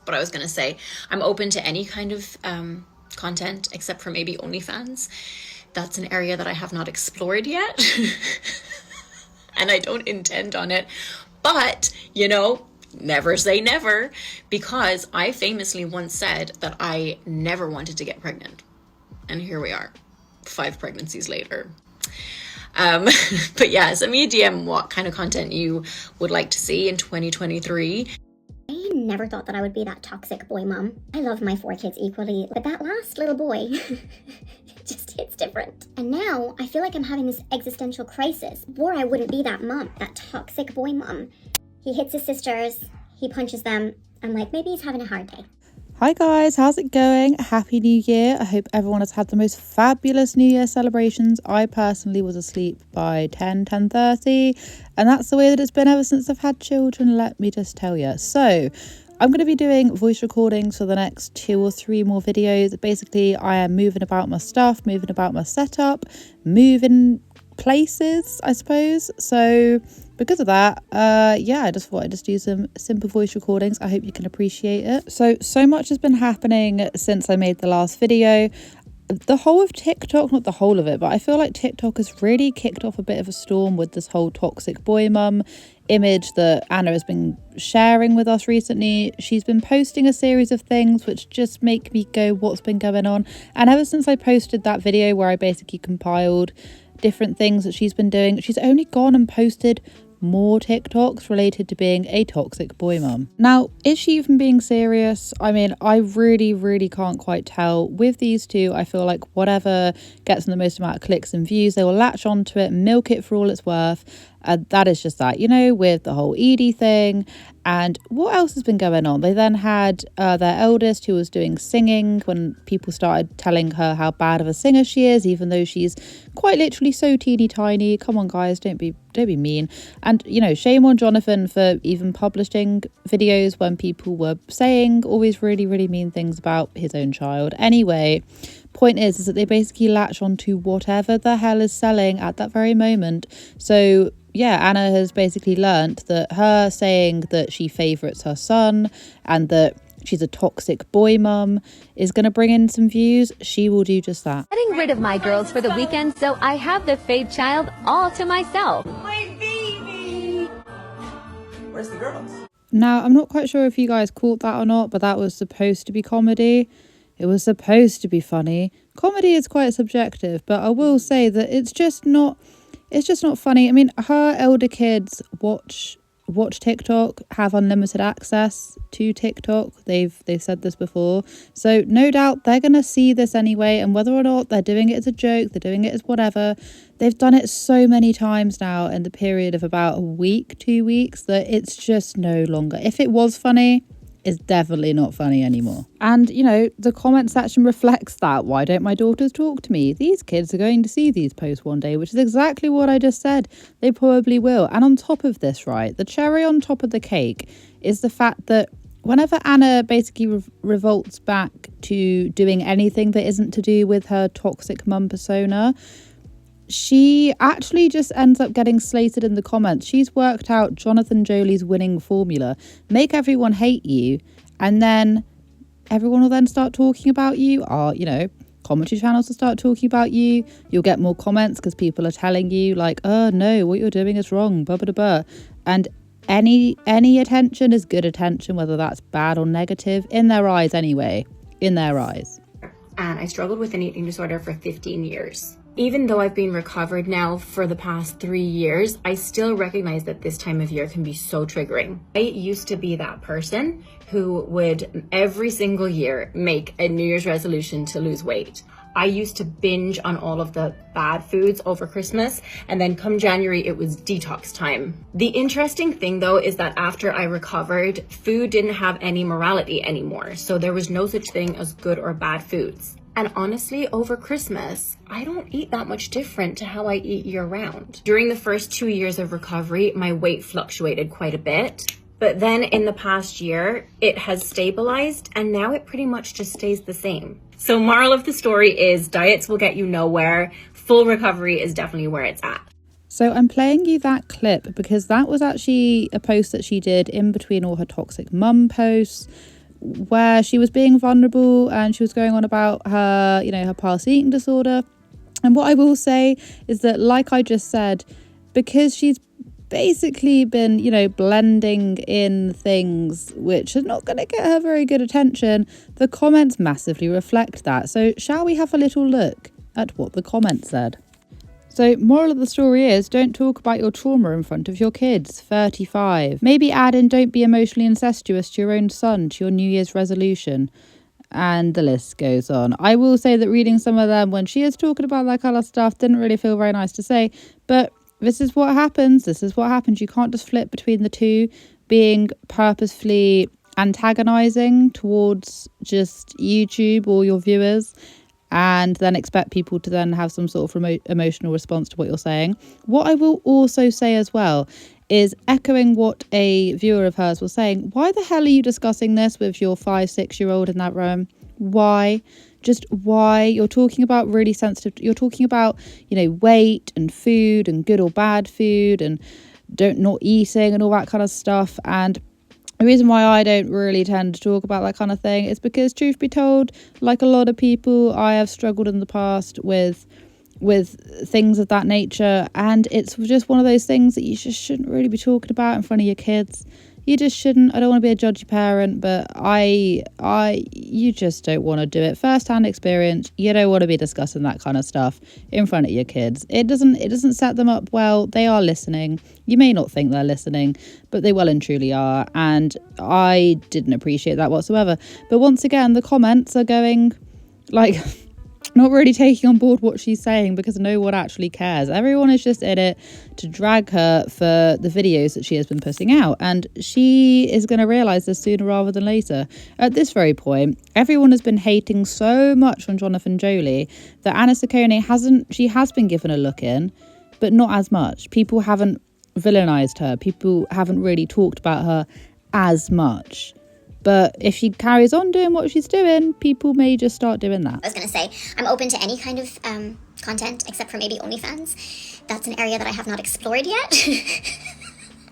what I was going to say. I'm open to any kind of content except for maybe ONLYFANS. That's an area that I have not explored yet. And I don't intend on it. But, you know, never say never, because I famously once said that I never wanted to get pregnant. And here we are, 5 pregnancies later. But yeah, send me a DM what kind of content you would like to see in 2023. I never thought that I would be that toxic boy mom. I love my 4 kids equally, but that last little boy just hits different. And now I feel like I'm having this existential crisis, or I wouldn't be that mom, that toxic boy mom. He hits his sisters, he punches them. I'm like, maybe he's having a hard day. Hi guys, how's it going? Happy New Year. I hope everyone has had the most fabulous New Year celebrations. I personally was asleep by 10:30, and that's the way that it's been ever since I've had children, let me just tell you. So I'm going to be doing voice recordings for the next 2 or 3 more videos. Basically, I am moving about my stuff, moving about my setup, moving places, I suppose. So because of that, yeah, I just thought I'd just do some simple voice recordings. I hope you can appreciate it. So much has been happening since I made the last video. The whole of TikTok, not the whole of it, but I feel like TikTok has really kicked off a bit of a storm with this whole toxic boy mum image that Anna has been sharing with us recently. She's been posting a series of things which just make me go, what's been going on? And ever since I posted that video where I basically compiled different things that she's been doing, she's only gone and posted more TikToks related to being a toxic boy mum. Now, is she even being serious? I mean, I really can't quite tell. With these two, I feel like whatever gets them the most amount of clicks and views, they will latch onto it, milk it for all it's worth. That is just that, you know, with the whole Edie thing. And what else has been going on? They then had their eldest, who was doing singing, when people started telling her how bad of a singer she is, even though she's quite literally so teeny tiny. Come on guys, don't be mean. And, you know, shame on Jonathan for even publishing videos when people were saying always really mean things about his own child. Anyway, point is that they basically latch onto whatever the hell is selling at that very moment. So yeah, Anna has basically learnt that her saying that she favourites her son and that she's a toxic boy mum is going to bring in some views. She will do just that. Getting rid of my girls for the weekend, so I have the fave child all to myself. My baby! Where's the girls? Now, I'm not quite sure if you guys caught that or not, but that was supposed to be comedy. It was supposed to be funny. Comedy is quite subjective, but I will say that it's just not funny. I mean, her elder kids watch TikTok, have unlimited access to TikTok. They've said this before. So no doubt they're going to see this anyway. And whether or not they're doing it as a joke, they're doing it as whatever, they've done it so many times now in the period of about a week, 2 weeks, that it's just no longer. If it was funny, it's definitely not funny anymore. And, you know, the comment section reflects that. Why don't my daughters talk to me? These kids are going to see these posts one day, which is exactly what I just said. They probably will. And on top of this, right, the cherry on top of the cake is the fact that whenever Anna basically revolts back to doing anything that isn't to do with her toxic mum persona, she actually just ends up getting slated in the comments. She's worked out Jonathan Joly's winning formula. Make everyone hate you, and then everyone will then start talking about you. You know, commentary channels will start talking about you. You'll get more comments because people are telling you like, oh no, what you're doing is wrong, blah, blah, blah. And any attention is good attention, whether that's bad or negative, in their eyes anyway, in their eyes. And I struggled with an eating disorder for 15 years. Even though I've been recovered now for the past 3 years, I still recognize that this time of year can be so triggering. I used to be that person who would every single year make a New Year's resolution to lose weight. I used to binge on all of the bad foods over Christmas, and then come January, it was detox time. The interesting thing though is that after I recovered, food didn't have any morality anymore. So there was no such thing as good or bad foods. And honestly, over Christmas, I don't eat that much different to how I eat year round. During the first 2 years of recovery, my weight fluctuated quite a bit. But then in the past year, it has stabilized, and now it pretty much just stays the same. So moral of the story is diets will get you nowhere. Full recovery is definitely where it's at. So I'm playing you that clip because that was actually a post that she did in between all her toxic mum posts. where she was being vulnerable and she was going on about her, her past eating disorder. And what I will say is that, like I just said, because she's basically been, blending in things which are not going to get her very good attention, the comments massively reflect that. So shall we have a little look at what the comments said? So moral of the story is, don't talk about your trauma in front of your kids. 35. Maybe add in, don't be emotionally incestuous to your own son, to your New Year's resolution. And the list goes on. I will say that reading some of them when she is talking about that kind of stuff didn't really feel very nice to say, but this is what happens. You can't just flip between the two, being purposefully antagonizing towards just YouTube or your viewers, and then expect people to then have some sort of emotional response to what you're saying. What I will also say as well is, echoing what a viewer of hers was saying, why the hell are you discussing this with your 5-6-year-old in that room? Why? Just why? You're talking about really sensitive, you're talking about, weight and food and good or bad food and not eating and all that kind of stuff. And the reason why I don't really tend to talk about that kind of thing is because, truth be told, like a lot of people, I have struggled in the past with things of that nature, and it's just one of those things that you just shouldn't really be talking about in front of your kids. You just shouldn't. I don't want to be a judgy parent, but you just don't want to do it. First-hand experience, you don't want to be discussing that kind of stuff in front of your kids. It doesn't set them up well. They are listening. You may not think they're listening, but they well and truly are, and I didn't appreciate that whatsoever. But once again, the comments are going like not really taking on board what she's saying, because no one actually cares. Everyone is just in it to drag her for the videos that she has been putting out, and she is going to realise this sooner rather than later. At this very point, everyone has been hating so much on Jonathan Joly that Anna Saccone has been given a look in, but not as much. People haven't villainised her. People haven't really talked about her as much. But if she carries on doing what she's doing, people may just start doing that. I was going to say, I'm open to any kind of content except for maybe OnlyFans. That's an area that I have not explored yet.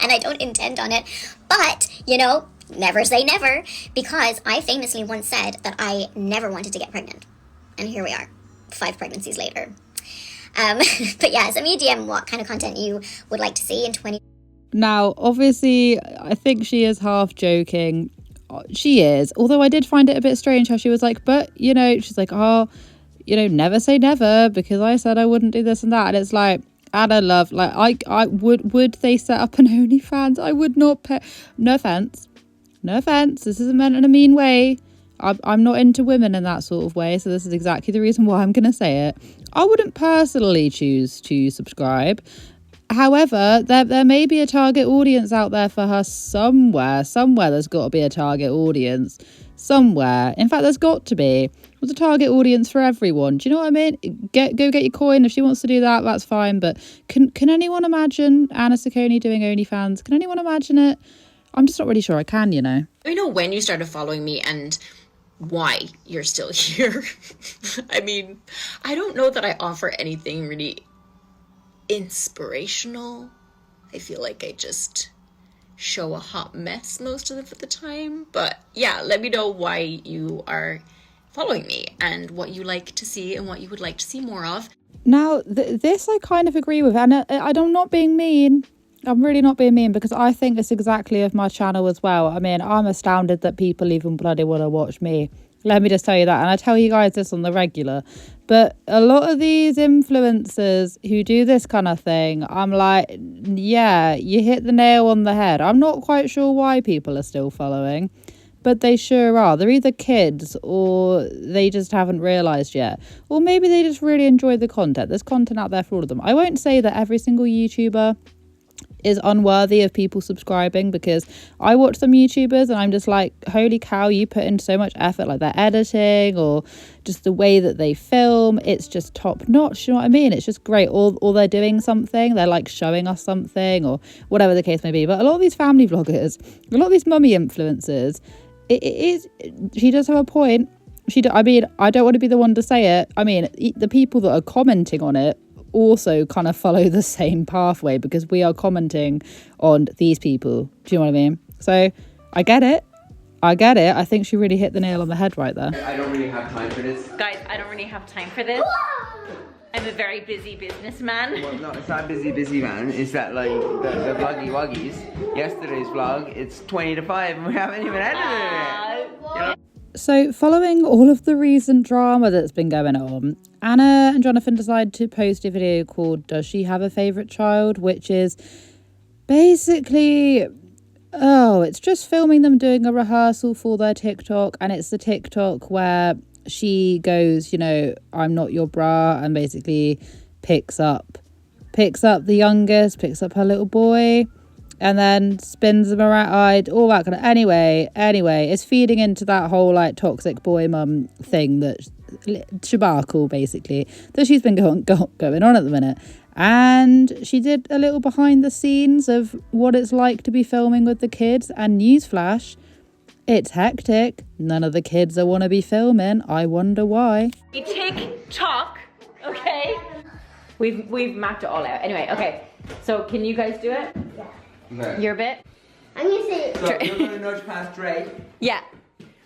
And I don't intend on it. But, never say never. Because I famously once said that I never wanted to get pregnant. And here we are, 5 pregnancies later. But yeah, send me a DM what kind of content you would like to see in 20... Now, obviously, I think she is half joking. She is, although I did find it a bit strange how she was like, but she's like, never say never, because I said I wouldn't do this and that. And it's like, Anna love, like I would they set up an OnlyFans? I would not pay. No offense, this isn't meant in a mean way. I'm not into women in that sort of way, so this is exactly the reason why I'm gonna say it. I wouldn't personally choose to subscribe. However, there may be a target audience out there for her somewhere. There's got to be a target audience somewhere. In fact, there's got to be. There's a target audience for everyone. Do you know what I mean? Go get your coin. If she wants to do that, that's fine. But can anyone imagine Anna Saccone doing OnlyFans? Can anyone imagine it? I'm just not really sure I can, Let me know when you started following me and why you're still here. I mean, I don't know that I offer anything really inspirational. I feel like I just show a hot mess most of the time. But yeah, let me know why you are following me and what you like to see and what you would like to see more of. Now, this I kind of agree with, and I'm not being mean. I'm really not being mean, because I think it's exactly of my channel as well. I mean, I'm astounded that people even bloody want to watch me. Let me just tell you that. And I tell you guys this on the regular. But a lot of these influencers who do this kind of thing, I'm like, yeah, you hit the nail on the head. I'm not quite sure why people are still following, but they sure are. They're either kids or they just haven't realised yet. Or maybe they just really enjoy the content. There's content out there for all of them. I won't say that every single YouTuber is unworthy of people subscribing, because I watch some YouTubers and I'm just like, holy cow, you put in so much effort, like their editing or just the way that they film, it's just top notch. You know what I mean? It's just great. Or they're doing something, they're like showing us something or whatever the case may be. But a lot of these family vloggers, a lot of these mummy influencers, she does have a point. I mean, I don't want to be the one to say it. I mean, the people that are commenting on it also kind of follow the same pathway, because we are commenting on these people. Do you know what I mean? So I get it. I get it. I think she really hit the nail on the head right there. I don't really have time for this. Guys, I don't really have time for this. I'm a very busy businessman. Well, no, it's not busy, man. It's that, like, the vloggy woggies. Yesterday's vlog, it's 20 to 5 and we haven't even edited it. You know? So, following all of the recent drama that's been going on, Anna and Jonathan decided to post a video called Does She Have a Favourite Child? Which is basically, it's just filming them doing a rehearsal for their TikTok. And it's the TikTok where she goes, you know, I'm not your bra, and basically picks up the youngest, picks up her little boy, and then spins them around, all that kind of... Anyway, it's feeding into that whole, like, toxic boy mum thing that... Shabakal, basically, that she's been going on at the minute. And she did a little behind the scenes of what it's like to be filming with the kids, and newsflash, it's hectic. None of the kids are want to be filming. I wonder why. TikTok, okay? We've mapped it all out. Anyway, okay. So can you guys do it? Yeah. Okay. Your bit? I'm gonna say So you're gonna nudge past Dre. Yeah.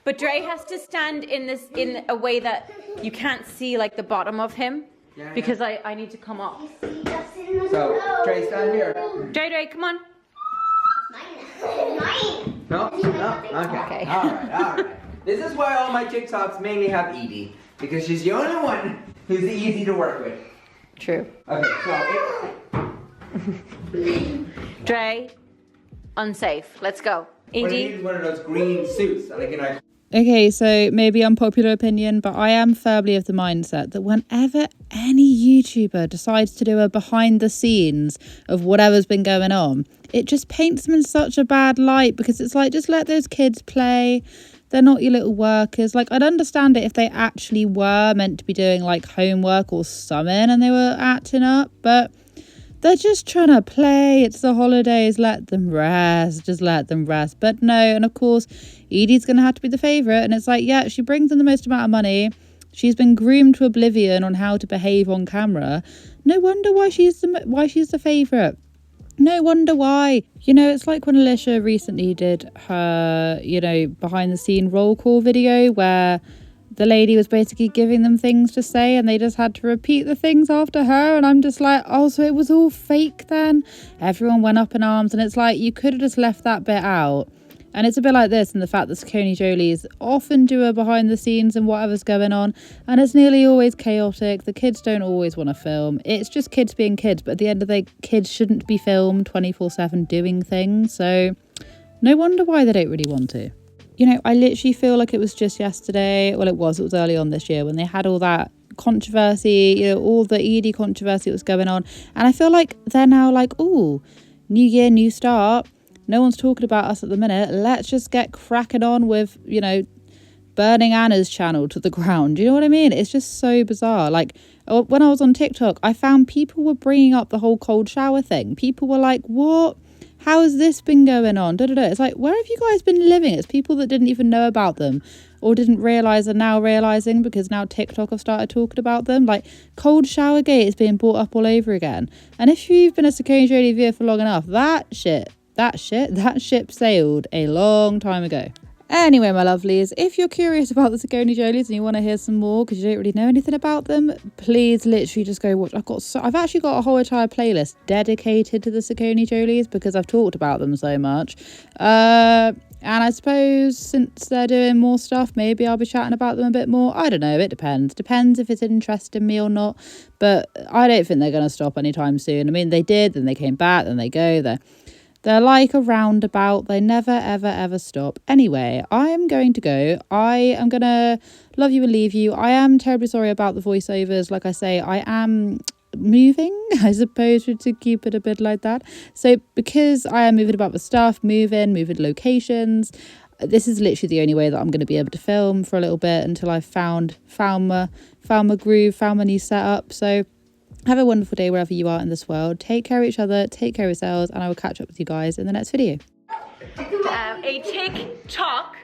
But Dre has to stand in a way that you can't see, like, the bottom of him. Yeah, because I need to come up. So, Dre, stand here. Dre, come on. No? Okay. Alright. This is why all my TikToks mainly have Edie. Because she's the only one who's easy to work with. True. Okay, so... Dre, unsafe. Let's go. What I need Edie. is one of those green suits. And I can like... Okay, so maybe unpopular opinion, but I am firmly of the mindset that whenever any YouTuber decides to do a behind the scenes of whatever's been going on, it just paints them in such a bad light, because it's like, just let those kids play. They're not your little workers. Like, I'd understand it if they actually were meant to be doing, like, homework or something and they were acting up, but they're just trying to play. It's the holidays. Let them rest. Just let them rest. But no, and of course, Edie's going to have to be the favourite. And it's like, yeah, she brings in the most amount of money. She's been groomed to oblivion on how to behave on camera. No wonder why she's the favourite. No wonder why. You know, it's like when Alicia recently did her, you know, behind the scene roll call video where the lady was basically giving them things to say and they just had to repeat the things after her. And I'm just like, oh, so it was all fake then? Everyone went up in arms, and it's like, you could have just left that bit out. And it's a bit like this, and the fact that SACCONEJOLYs often do a behind the scenes and whatever's going on, and it's nearly always chaotic. The kids don't always want to film. It's just kids being kids, but at the end of the day, kids shouldn't be filmed 24/7 doing things. So no wonder why they don't really want to. You know, I literally feel like it was just yesterday. Well, it was early on this year when they had all that controversy, you know, all the Edie controversy that was going on. And I feel like they're now like, oh, new year, new start. No one's talking about us at the minute. Let's just get cracking on with, you know, burning Anna's channel to the ground. Do you know what I mean? It's just so bizarre. Like, when I was on TikTok, I found people were bringing up the whole cold shower thing. People were like, what? How has this been going on? It's like, where have you guys been living? It's people that didn't even know about them or didn't realise are now realising because now TikTok have started talking about them. Like, cold shower gate is being brought up all over again. And if you've been a SACCONEJOLY viewer for long enough, that ship sailed a long time ago. Anyway, my lovelies, if you're curious about the SACCONEJOLYs and you want to hear some more because you don't really know anything about them, please literally just go watch. I've actually got a whole entire playlist dedicated to the SACCONEJOLYs because I've talked about them so much. And I suppose since they're doing more stuff, maybe I'll be chatting about them a bit more. I don't know, it depends. Depends if it's interesting me or not. But I don't think they're going to stop anytime soon. I mean, they did, then they came back, then they go. They're like a roundabout. They never, ever, ever stop. Anyway, I am going to go. I am going to love you and leave you. I am terribly sorry about the voiceovers. Like I say, I am moving, I suppose, to keep it a bit like that. So because I am moving about the stuff, moving locations, this is literally the only way that I'm going to be able to film for a little bit until I've found my groove, found my new setup. So have a wonderful day wherever you are in this world. Take care of each other, take care of yourselves, and I will catch up with you guys in the next video. A TikTok